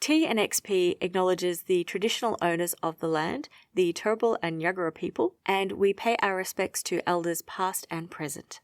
T and XP acknowledges the traditional owners of the land, the Turrbal and Yagara people, and we pay our respects to elders past and present.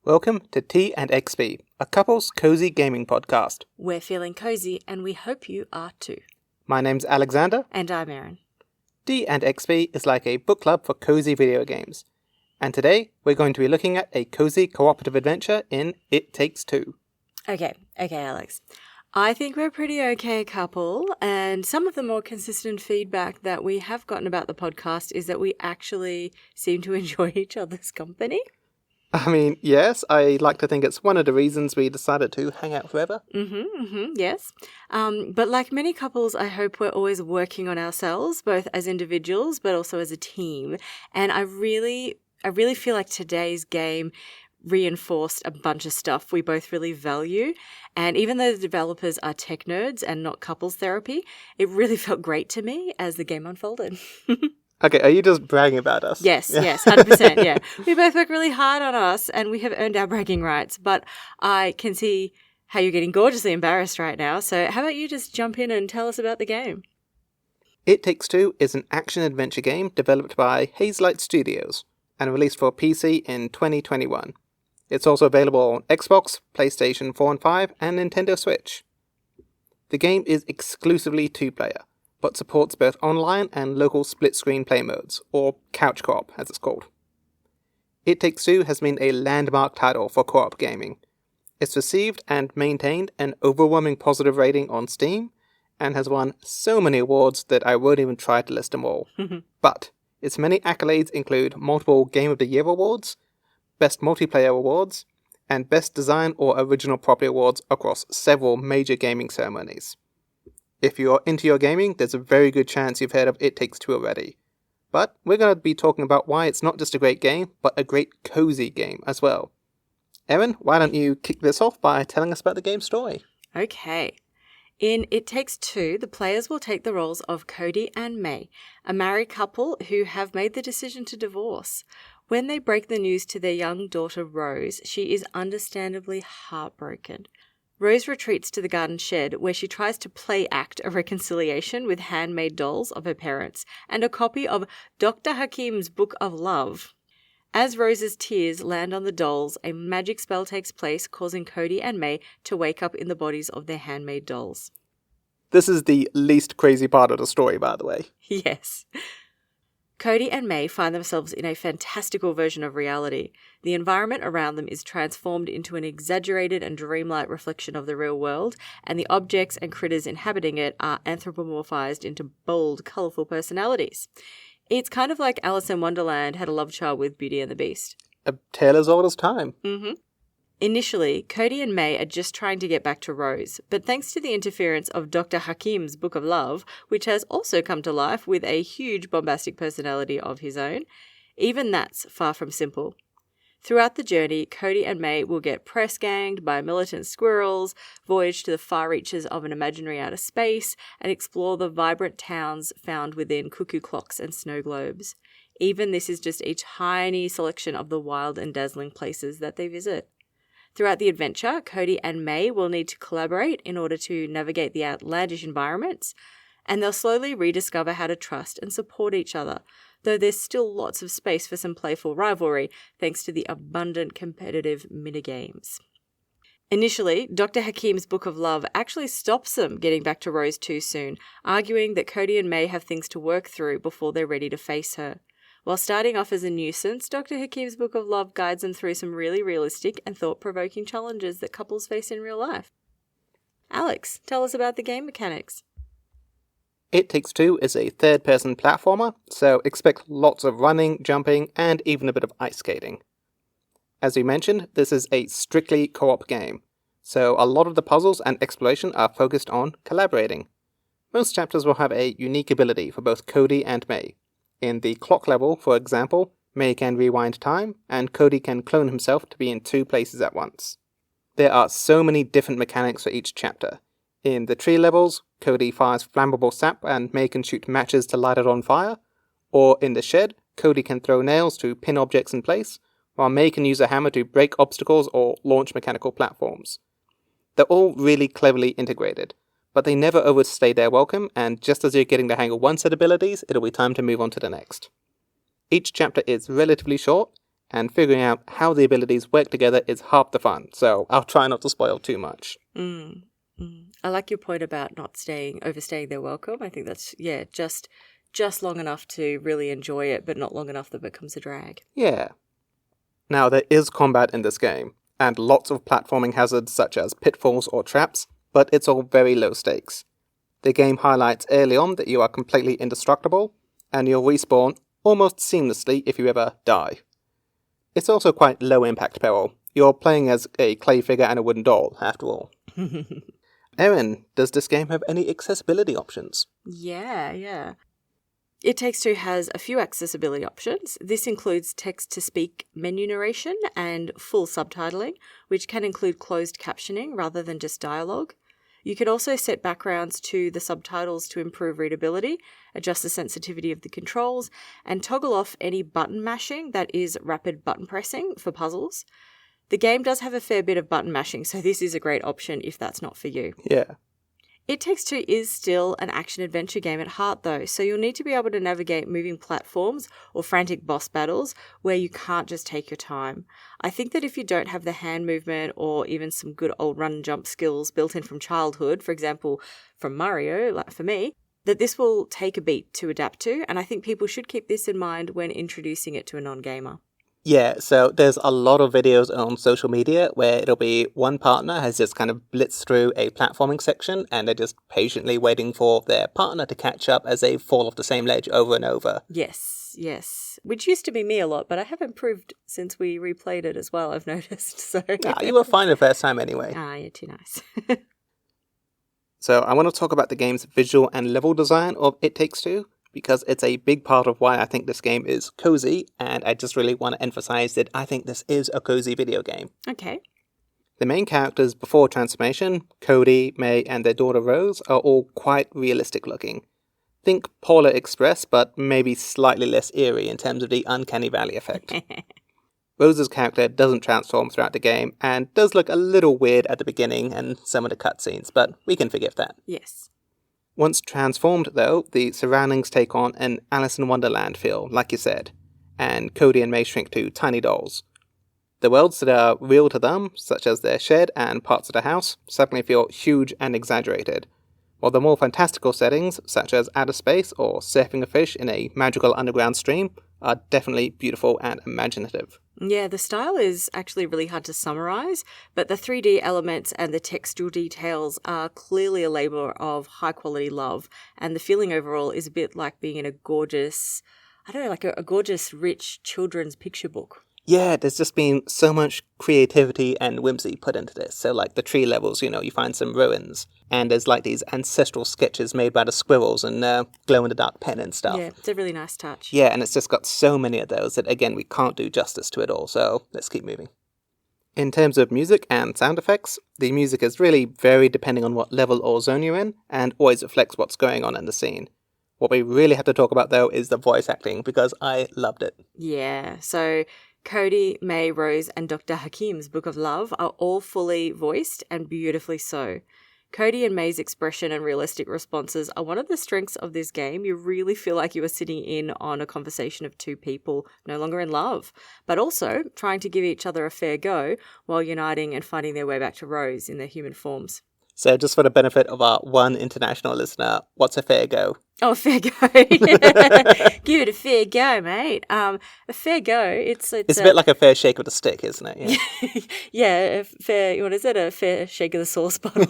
Welcome to T and XP, a couple's cozy gaming podcast. We're feeling cozy and we hope you are too. My name's Alexander. And I'm Erin. T and XP is like a book club for cozy video games. And today, we're going to be looking at a cozy cooperative adventure in It Takes Two. Okay, Alex. I think we're a pretty okay couple, and some of the more consistent feedback that we have gotten about the podcast is that we actually seem to enjoy each other's company. I mean, yes, I like to think it's one of the reasons we decided to hang out forever. Yes. But like many couples, I hope we're always working on ourselves, both as individuals, but also as a team. And I really feel like today's game reinforced a bunch of stuff we both really value. And even though the developers are tech nerds and not couples therapy, it really felt great to me as the game unfolded. Okay, are you just bragging about us? Yes, 100%, yeah. We both work really hard on us and we have earned our bragging rights, but I can see how you're getting gorgeously embarrassed right now, so how about you just jump in and tell us about the game? It Takes Two is an action-adventure game developed by Hazelight Studios and released for PC in 2021. It's also available on Xbox, PlayStation 4 and 5, and Nintendo Switch. The game is exclusively two-player, but supports both online and local split-screen play modes, or couch co-op as it's called. It Takes Two has been a landmark title for co-op gaming. It's received and maintained an overwhelming positive rating on Steam, and has won so many awards that I won't even try to list them all. But its many accolades include multiple Game of the Year awards, Best Multiplayer awards, and Best Design or Original Property awards across several major gaming ceremonies. If you're into your gaming, there's a very good chance you've heard of It Takes Two already. But we're going to be talking about why it's not just a great game, but a great cozy game as well. Erin, why don't you kick this off by telling us about the game's story? Okay. In It Takes Two, the players will take the roles of Cody and May, a married couple who have made the decision to divorce. When they break the news to their young daughter Rose, she is understandably heartbroken. Rose retreats to the garden shed where she tries to play act a reconciliation with handmade dolls of her parents and a copy of Dr. Hakim's Book of Love. As Rose's tears land on the dolls, a magic spell takes place, causing Cody and May to wake up in the bodies of their handmade dolls. This is the least crazy part of the story, by the way. Yes. Cody and May find themselves in a fantastical version of reality. The environment around them is transformed into an exaggerated and dreamlike reflection of the real world, and the objects and critters inhabiting it are anthropomorphized into bold, colourful personalities. It's kind of like Alice in Wonderland had a love child with Beauty and the Beast. A tale as old as time. Initially, Cody and May are just trying to get back to Rose, but thanks to the interference of Dr. Hakim's Book of Love, which has also come to life with a huge bombastic personality of his own, even that's far from simple. Throughout the journey, Cody and May will get press-ganged by militant squirrels, voyage to the far reaches of an imaginary outer space, and explore the vibrant towns found within cuckoo clocks and snow globes. Even this is just a tiny selection of the wild and dazzling places that they visit. Throughout the adventure, Cody and May will need to collaborate in order to navigate the outlandish environments, and they'll slowly rediscover how to trust and support each other, though there's still lots of space for some playful rivalry thanks to the abundant competitive minigames. Initially, Dr. Hakim's Book of Love actually stops them getting back to Rose too soon, arguing that Cody and May have things to work through before they're ready to face her. While starting off as a nuisance, Dr. Hakim's Book of Love guides them through some really realistic and thought-provoking challenges that couples face in real life. Alex, tell us about the game mechanics. It Takes Two is a third-person platformer, so expect lots of running, jumping, and even a bit of ice skating. As we mentioned, this is a strictly co-op game, so a lot of the puzzles and exploration are focused on collaborating. Most chapters will have a unique ability for both Cody and May. In the clock level, for example, May can rewind time, and Cody can clone himself to be in two places at once. There are so many different mechanics for each chapter. In the tree levels, Cody fires flammable sap and May can shoot matches to light it on fire, Or in the shed, Cody can throw nails to pin objects in place, while May can use a hammer to break obstacles or launch mechanical platforms. They're all really cleverly integrated, but they never overstay their welcome, and just as you're getting the hang of one set of abilities, it'll be time to move on to the next. Each chapter is relatively short, and figuring out how the abilities work together is half the fun, so I'll try not to spoil too much. I like your point about not overstaying their welcome. I think that's, just long enough to really enjoy it, but not long enough that it becomes a drag. Yeah. Now, there is combat in this game, and lots of platforming hazards such as pitfalls or traps, but it's all very low stakes. The game highlights early on that you are completely indestructible, and you'll respawn almost seamlessly if you ever die. It's also quite low impact peril. You're playing as a clay figure and a wooden doll, after all. Erin, does this game have any accessibility options? Yeah. It Takes Two has a few accessibility options. This includes text-to-speak menu narration and full subtitling, which can include closed captioning rather than just dialogue. You can also set backgrounds to the subtitles to improve readability, adjust the sensitivity of the controls, and toggle off any button mashing that is rapid button pressing for puzzles. The game does have a fair bit of button mashing, so this is a great option if that's not for you. Yeah. It Takes Two is still an action-adventure game at heart, though, so you'll need to be able to navigate moving platforms or frantic boss battles where you can't just take your time. I think that if you don't have the hand movement or even some good old run-and-jump skills built in from childhood, for example, from Mario, like for me, that this will take a beat to adapt to, and I think people should keep this in mind when introducing it to a non-gamer. Yeah, so there's a lot of videos on social media where it'll be one partner has just kind of blitzed through a platforming section and they're just patiently waiting for their partner to catch up as they fall off the same ledge over and over. Yes. Which used to be me a lot, but I have improved since we replayed it as well, I've noticed. So You were fine the first time anyway. You're too nice. So I want to talk about the game's visual and level design of It Takes Two, because it's a big part of why I think this game is cozy, and I just really want to emphasize that I think this is a cozy video game. Okay. The main characters before transformation, Cody, May, and their daughter Rose, are all quite realistic looking. Think Polar Express, but maybe slightly less eerie in terms of the uncanny valley effect. Rose's character doesn't transform throughout the game, and does look a little weird at the beginning and some of the cutscenes, but we can forgive that. Yes. Once transformed, though, the surroundings take on an Alice in Wonderland feel, like you said, and Cody and May shrink to tiny dolls. The worlds that are real to them, such as their shed and parts of the house, suddenly feel huge and exaggerated, while the more fantastical settings, such as outer space or surfing a fish in a magical underground stream, are definitely beautiful and imaginative. Yeah, the style is actually really hard to summarize, but the 3D elements and the textual details are clearly a labor of high-quality love, and the feeling overall is a bit like being in a gorgeous, a gorgeous, rich children's picture book. Yeah, there's just been so much creativity and whimsy put into this. So like the tree levels, you find some ruins. And there's like these ancestral sketches made by the squirrels and glow-in-the-dark pen and stuff. Yeah, it's a really nice touch. Yeah, and it's just got so many of those that, again, we can't do justice to it all. So let's keep moving. In terms of music and sound effects, the music is really varied depending on what level or zone you're in, and always reflects what's going on in the scene. What we really have to talk about, though, is the voice acting, because I loved it. Yeah, so Cody, May, Rose, and Dr. Hakim's Book of Love are all fully voiced and beautifully so. Cody and May's expression and realistic responses are one of the strengths of this game. You really feel like you are sitting in on a conversation of two people no longer in love, but also trying to give each other a fair go while uniting and finding their way back to Rose in their human forms. So just for the benefit of our one international listener, what's a fair go? Oh, fair go. Give it a fair go, mate. A fair go, it's a bit like a fair shake of the stick, isn't it? Yeah, yeah, a fair, what is it? A fair shake of the sauce bottle.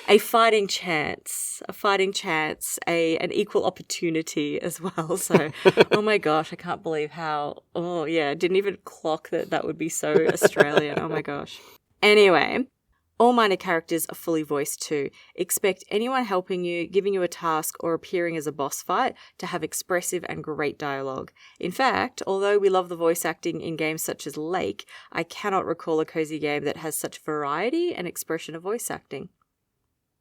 A fighting chance, an equal opportunity as well. So, oh my gosh, I can't believe how, I didn't even clock that would be so Australian. Oh my gosh. Anyway, all minor characters are fully voiced too. Expect anyone helping you, giving you a task, or appearing as a boss fight to have expressive and great dialogue. In fact, although we love the voice acting in games such as Lake, I cannot recall a cozy game that has such variety and expression of voice acting.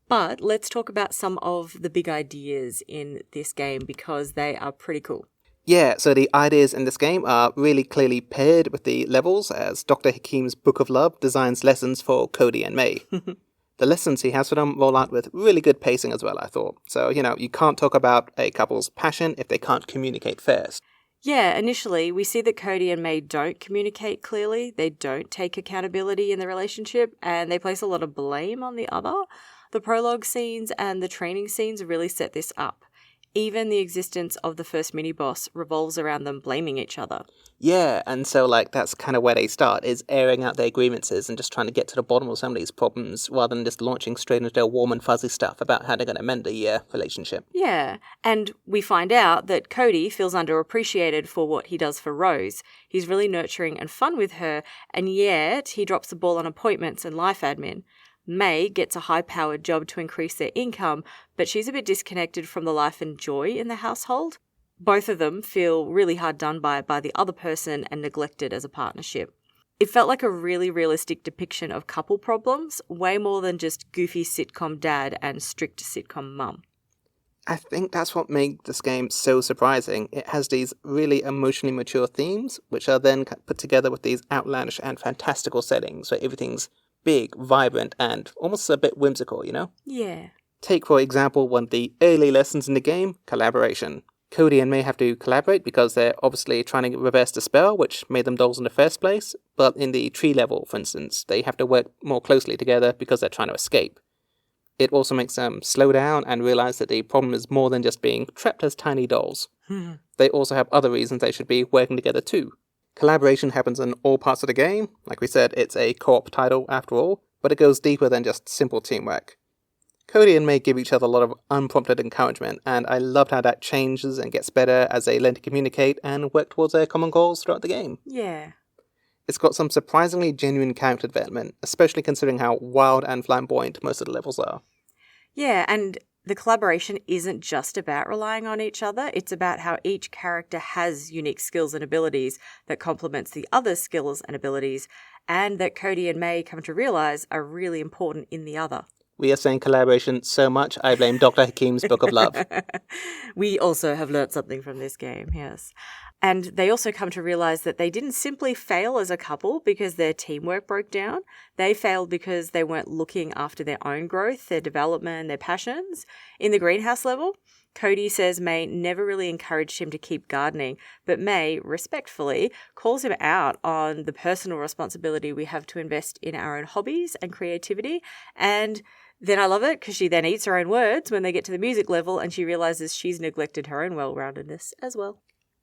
But let's talk about some of the big ideas in this game because they are pretty cool. Yeah, so the ideas in this game are really clearly paired with the levels, as Dr. Hakim's Book of Love designs lessons for Cody and May. The lessons he has for them roll out with really good pacing as well, I thought. So, you can't talk about a couple's passion if they can't communicate first. Yeah, initially, we see that Cody and May don't communicate clearly, they don't take accountability in the relationship, and they place a lot of blame on the other. The prologue scenes and the training scenes really set this up. Even the existence of the first mini-boss revolves around them blaming each other. Yeah, and so, that's kind of where they start, is airing out their grievances and just trying to get to the bottom of some of these problems, rather than just launching straight into their warm and fuzzy stuff about how they're going to mend the relationship. Yeah, and we find out that Cody feels underappreciated for what he does for Rose. He's really nurturing and fun with her, and yet he drops the ball on appointments and life admin. May gets a high-powered job to increase their income, but she's a bit disconnected from the life and joy in the household. Both of them feel really hard done by the other person and neglected as a partnership. It felt like a really realistic depiction of couple problems, way more than just goofy sitcom dad and strict sitcom mum. I think that's what made this game so surprising. It has these really emotionally mature themes, which are then put together with these outlandish and fantastical settings where everything's big, vibrant, and almost a bit whimsical, Yeah. Take, for example, one of the early lessons in the game, collaboration. Cody and May have to collaborate because they're obviously trying to reverse the spell, which made them dolls in the first place, but in the tree level, for instance, they have to work more closely together because they're trying to escape. It also makes them slow down and realize that the problem is more than just being trapped as tiny dolls. They also have other reasons they should be working together too. Collaboration happens in all parts of the game. Like we said, it's a co-op title after all, but it goes deeper than just simple teamwork. Cody and May give each other a lot of unprompted encouragement, and I loved how that changes and gets better as they learn to communicate and work towards their common goals throughout the game. Yeah. It's got some surprisingly genuine character development, especially considering how wild and flamboyant most of the levels are. Yeah, and the collaboration isn't just about relying on each other. It's about how each character has unique skills and abilities that complements the other's skills and abilities, and that Cody and May come to realize are really important in the other. We are saying collaboration so much, I blame Dr. Hakim's Book of Love. We also have learnt something from this game, yes. And they also come to realize that they didn't simply fail as a couple because their teamwork broke down. They failed because they weren't looking after their own growth, their development, their passions. In the greenhouse level, Cody says May never really encouraged him to keep gardening, but May, respectfully, calls him out on the personal responsibility we have to invest in our own hobbies and creativity. And then I love it because she then eats her own words when they get to the music level and she realizes she's neglected her own well-roundedness as well.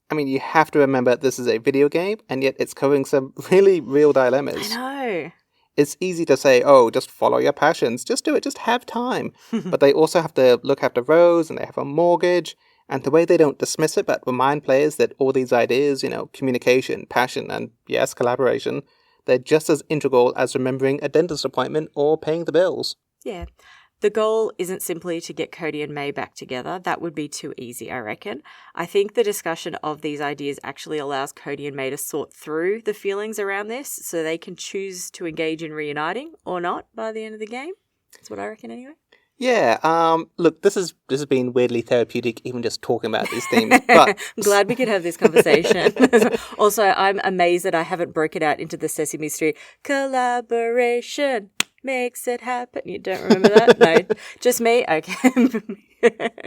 I mean, you have to remember this is a video game, and yet it's covering some really real dilemmas. I know. It's easy to say, oh, just follow your passions, just do it, just have time. But they also have to look after Rose, and they have a mortgage, and the way they don't dismiss it, but remind players that all these ideas, communication, passion, and yes, collaboration, they're just as integral as remembering a dentist appointment or paying the bills. Yeah. The goal isn't simply to get Cody and May back together. That would be too easy, I reckon. I think the discussion of these ideas actually allows Cody and May to sort through the feelings around this so they can choose to engage in reuniting or not by the end of the game. That's what I reckon anyway. Yeah, look, this has been weirdly therapeutic, even just talking about these themes. But I'm glad we could have this conversation. Also, I'm amazed that I haven't broken out into the Sesame Street collaboration makes it happen. You don't remember that? No, just me? Okay.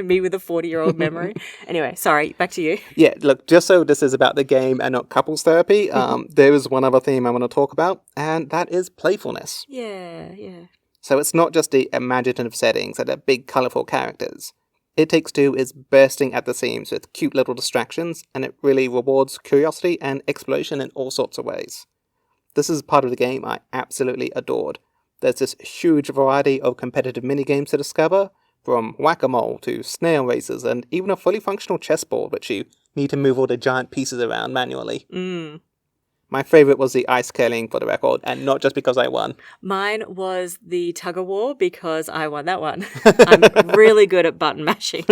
Me with a 40-year-old memory. Anyway, sorry, back to you. Yeah, look, just so this is about the game and not couples therapy, there is one other theme I want to talk about, and that is playfulness. Yeah. So it's not just the imaginative settings and the big, colourful characters. It Takes Two is bursting at the seams with cute little distractions, and it really rewards curiosity and exploration in all sorts of ways. This is part of the game I absolutely adored. There's this huge variety of competitive minigames to discover, from whack-a-mole to snail races and even a fully functional chessboard which you need to move all the giant pieces around manually. My favourite was the ice curling, for the record, and not just because I won. Mine was the tug-of-war because I won that one. I'm really good at button mashing.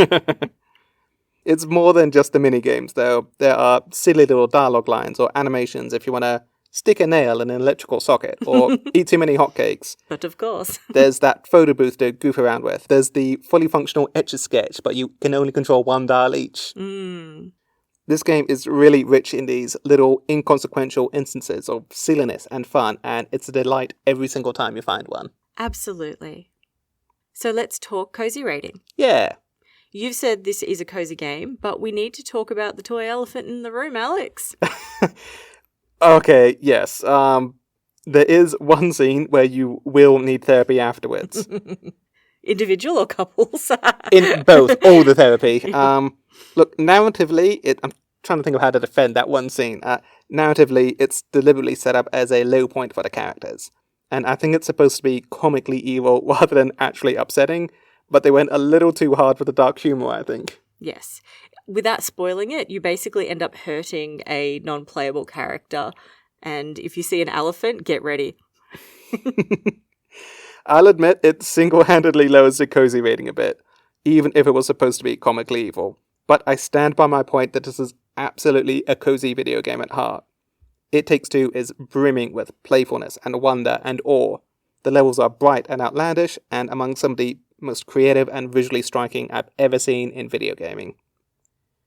It's more than just the minigames, though. There are silly little dialogue lines or animations if you want to stick a nail in an electrical socket, or eat too many hotcakes. But of course. There's that photo booth to goof around with. There's the fully functional Etch-a-Sketch, but you can only control one dial each. This game is really rich in these little inconsequential instances of silliness and fun, and it's a delight every single time you find one. Absolutely. So let's talk cozy rating. Yeah. You've said this is a cozy game, but we need to talk about the toy elephant in the room, Alex. Okay, yes. There is one scene where you will need therapy afterwards. Individual or couples? In both, all the therapy. Look, narratively, I'm trying to think of how to defend that one scene. Narratively, it's deliberately set up as a low point for the characters. And I think it's supposed to be comically evil rather than actually upsetting, but they went a little too hard for the dark humor, I think. Yes. Without spoiling it, you basically end up hurting a non-playable character. And if you see an elephant, get ready. I'll admit it single-handedly lowers the cozy rating a bit, even if it was supposed to be comically evil. But I stand by my point that this is absolutely a cozy video game at heart. It Takes Two is brimming with playfulness and wonder and awe. The levels are bright and outlandish, and among some of the most creative and visually striking I've ever seen in video gaming.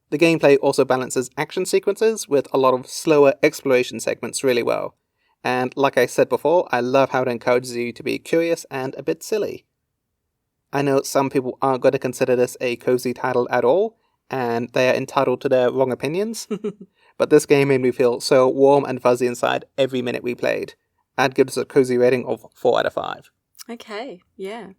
The gameplay also balances action sequences with a lot of slower exploration segments really well. And like I said before, I love how it encourages you to be curious and a bit silly. I know some people aren't going to consider this a cozy title at all, and they are entitled to their wrong opinions, but this game made me feel so warm and fuzzy inside every minute we played. I'd give this a cozy rating of 4 out of 5. Okay, yeah.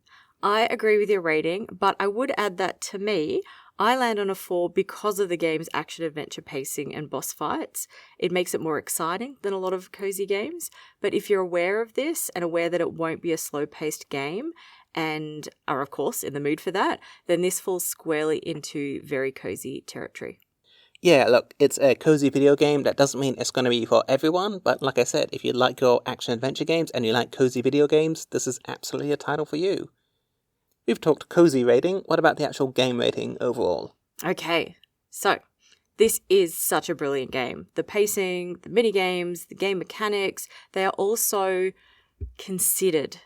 I agree with your rating, but I would add that to me, I land on a 4 because of the game's action-adventure pacing and boss fights. It makes it more exciting than a lot of cozy games, but if you're aware of this and aware that it won't be a slow-paced game, and are of course in the mood for that, then this falls squarely into very cozy territory. Yeah, look, it's a cozy video game. That doesn't mean it's going to be for everyone, but like I said, if you like your action-adventure games and you like cozy video games, this is absolutely a title for you. We've talked cozy rating. What about the actual game rating overall? Okay, so this is such a brilliant game. The pacing, the mini-games, the game mechanics, they are all so considered.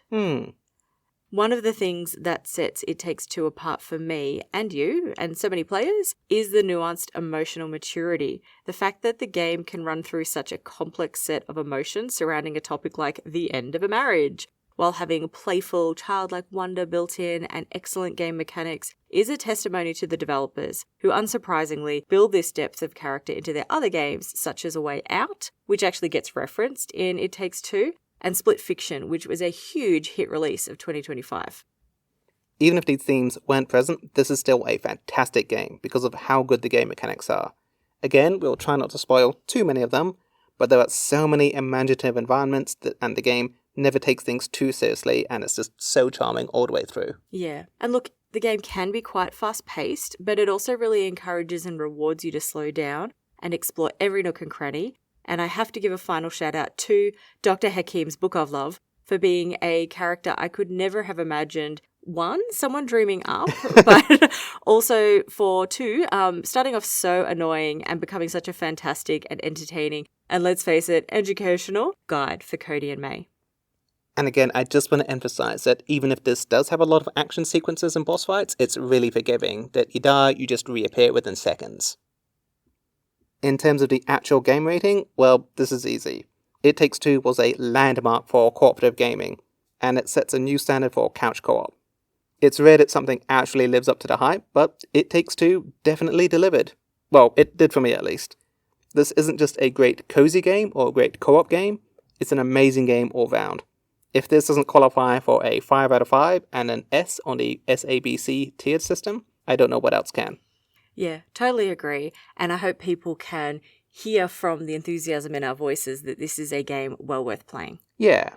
One of the things that sets It Takes Two apart for me and you and so many players is the nuanced emotional maturity. The fact that the game can run through such a complex set of emotions surrounding a topic like the end of a marriage, while having playful, childlike wonder built in and excellent game mechanics, is a testimony to the developers, who unsurprisingly build this depth of character into their other games, such as A Way Out, which actually gets referenced in It Takes Two, and Split Fiction, which was a huge hit release of 2025. Even if these themes weren't present, this is still a fantastic game because of how good the game mechanics are. Again, we'll try not to spoil too many of them, but there are so many imaginative environments and the game never takes things too seriously, and it's just so charming all the way through. Yeah, and look, the game can be quite fast-paced, but it also really encourages and rewards you to slow down and explore every nook and cranny. And I have to give a final shout out to Dr. Hakim's Book of Love for being a character I could never have imagined, one, someone dreaming up, but also for two, starting off so annoying and becoming such a fantastic and entertaining, and let's face it, educational guide for Cody and May. And again, I just want to emphasize that even if this does have a lot of action sequences and boss fights, it's really forgiving. That you die, you just reappear within seconds. In terms of the actual game rating, well, this is easy. It Takes Two was a landmark for cooperative gaming, and it sets a new standard for couch co-op. It's rare that something actually lives up to the hype, but It Takes Two definitely delivered. Well, it did for me at least. This isn't just a great cozy game or a great co-op game, it's an amazing game all round. If this doesn't qualify for a 5 out of 5 and an S on the SABC tiered system, I don't know what else can. Yeah, totally agree. And I hope people can hear from the enthusiasm in our voices that this is a game well worth playing. Yeah.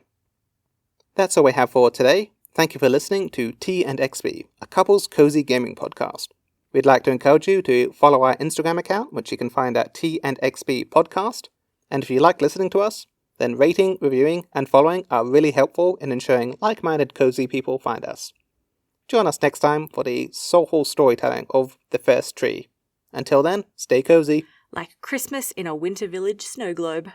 That's all we have for today. Thank you for listening to T&XP, a couple's cozy gaming podcast. We'd like to encourage you to follow our Instagram account, which you can find at T&XP Podcast. And if you like listening to us, then rating, reviewing, and following are really helpful in ensuring like-minded cozy people find us. Join us next time for the soulful storytelling of The First Tree. Until then, stay cozy. Like Christmas in a winter village snow globe.